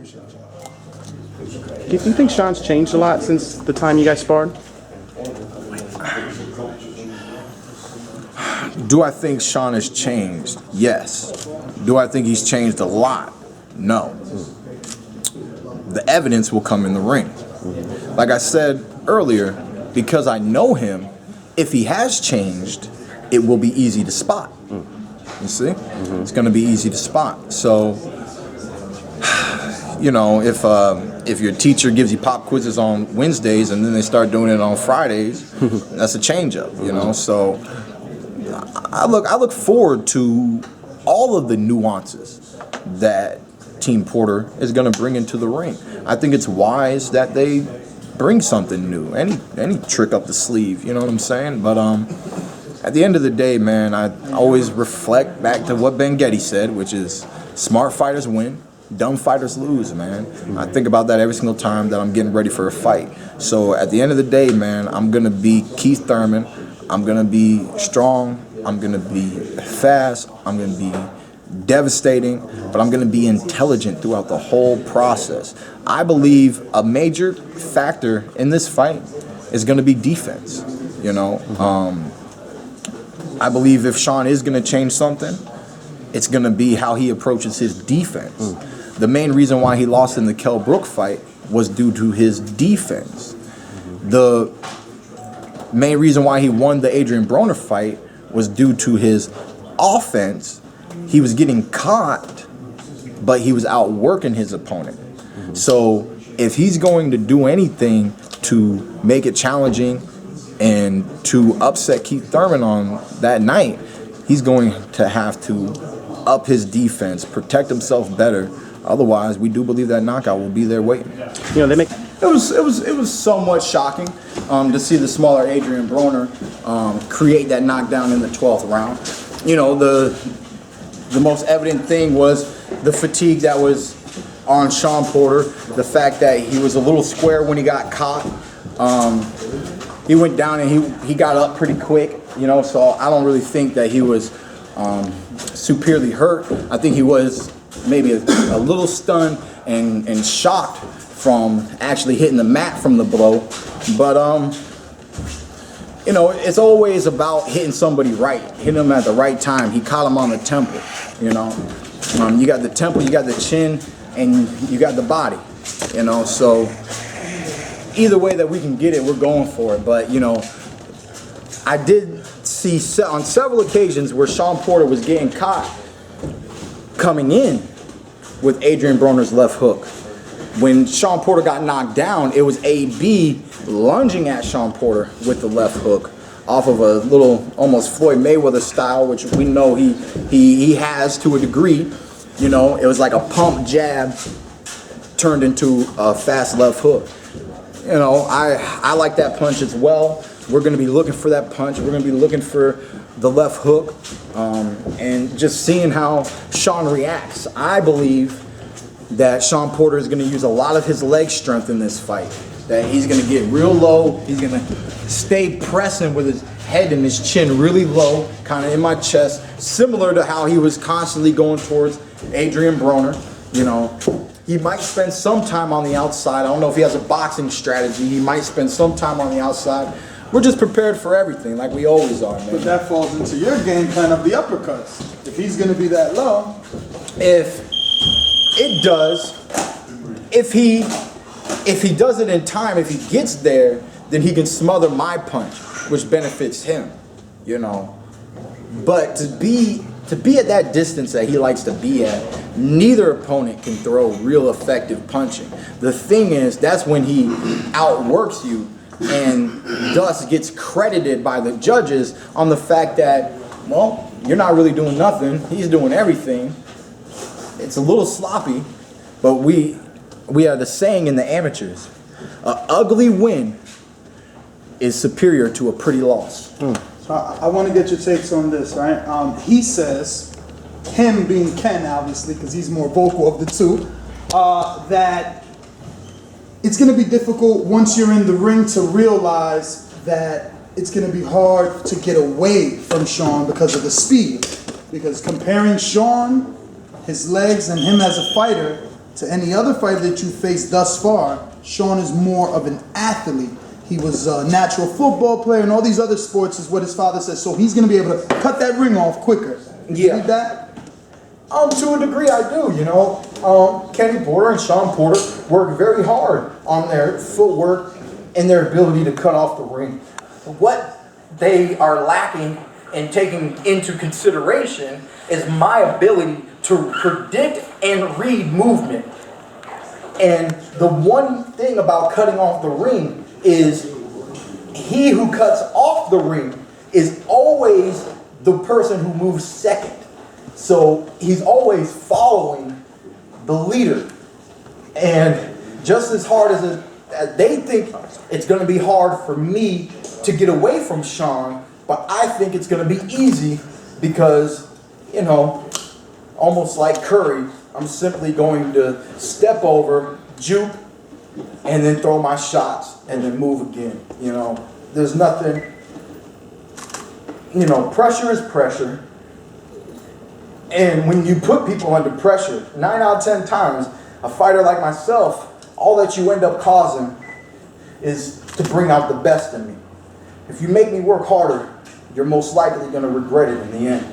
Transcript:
Do you think Shawn's changed a lot since the time you guys sparred? Do I think Shawn has changed? Yes. Do I think he's changed a lot? No. The evidence will come in the ring. Like I said earlier, because I know him, if he has changed, it will be easy to spot. You see? It's going to be easy to spot. So, you know, if your teacher gives you pop quizzes on Wednesdays and then they start doing it on Fridays, that's a change up, you know? So I look forward to all of the nuances that Team Porter is going to bring into the ring. I think it's wise that they bring something new, any trick up the sleeve, you know what I'm saying? But at the end of the day, man, I always reflect back to what Ben Getty said, which is smart fighters win, dumb fighters lose, man. I think about that every single time that I'm getting ready for a fight. So at the end of the day, man, I'm going to be Keith Thurman. I'm going to be strong. I'm going to be fast. I'm going to be devastating, but I'm going to be intelligent throughout the whole process. I believe a major factor in this fight is going to be defense, you know. I believe if Shawn is going to change something, it's going to be how he approaches his defense. The main reason why he lost in the Kell Brook fight was due to his defense. The main reason why he won the Adrian Broner fight was due to his offense. He was getting caught, but he was outworking his opponent. So if he's going to do anything to make it challenging and to upset Keith Thurman on that night, he's going to have to up his defense, protect himself better. Otherwise, we do believe that knockout will be there waiting. You know, they make it was somewhat shocking to see the smaller Adrian Broner create that knockdown in the 12th round. You know, the most evident thing was the fatigue that was on Shawn Porter, the fact that he was a little square when he got caught. He went down and he got up pretty quick, you know, so I don't really think that he was severely hurt. I think he was maybe a little stunned and shocked from actually hitting the mat from the blow. But, you know, it's always about hitting somebody right, hitting them at the right time. He caught him on the temple, you know. You got the temple, you got the chin, and you got the body, you know. So either way that we can get it, we're going for it. But, you know, I did see on several occasions where Shawn Porter was getting caught coming in with Adrian Broner's left hook. When Shawn Porter got knocked down, it was AB lunging at Shawn Porter with the left hook off of a little almost Floyd Mayweather style, which we know he has to a degree. You know, it was like a pump jab turned into a fast left hook. You know, I like that punch as well. We're going to be looking for that punch. We're going to be looking for the left hook and just seeing how Shawn reacts. I believe that Shawn Porter is going to use a lot of his leg strength in this fight. That he's going to get real low. He's going to stay pressing with his head and his chin really low, kind of in my chest, similar to how he was constantly going towards Adrian Broner. You know, he might spend some time on the outside. I don't know if he has a boxing strategy. He might spend some time on the outside. We're just prepared for everything, like we always are, man. But that falls into your game plan of the uppercuts. If he's going to be that low. If it does, if he does it in time, if he gets there, then he can smother my punch, which benefits him, you know. But to be at that distance that he likes to be at, neither opponent can throw real effective punching. The thing is, that's when he outworks you and thus gets credited by the judges on the fact that, well, you're not really doing nothing. He's doing everything. It's a little sloppy, but we have the saying in the amateurs, an ugly win is superior to a pretty loss. So I want to get your takes on this, right? He says, him being Ken, obviously, because he's more vocal of the two, that it's going to be difficult once you're in the ring to realize that it's going to be hard to get away from Shawn because of the speed. Because comparing Shawn, his legs, and him as a fighter, to any other fighter that you faced thus far, Shawn is more of an athlete. He was a natural football player and all these other sports is what his father says. So he's going to be able to cut that ring off quicker. You Yeah. believe that? To a degree, I do. You know, Kenny Porter and Shawn Porter work very hard on their footwork and their ability to cut off the ring. What they are lacking and taking into consideration is my ability to predict and read movement. And the one thing about cutting off the ring is he who cuts off the ring is always the person who moves second. So he's always following the leader. And just as hard as they think it's going to be hard for me to get away from Shawn, but I think it's going to be easy because, you know, almost like Curry, I'm simply going to step over, juke, and then throw my shots and then move again. You know, there's nothing, you know, pressure is pressure. And when you put people under pressure, 9 out of 10 times, a fighter like myself, all that you end up causing is to bring out the best in me. If you make me work harder, you're most likely going to regret it in the end.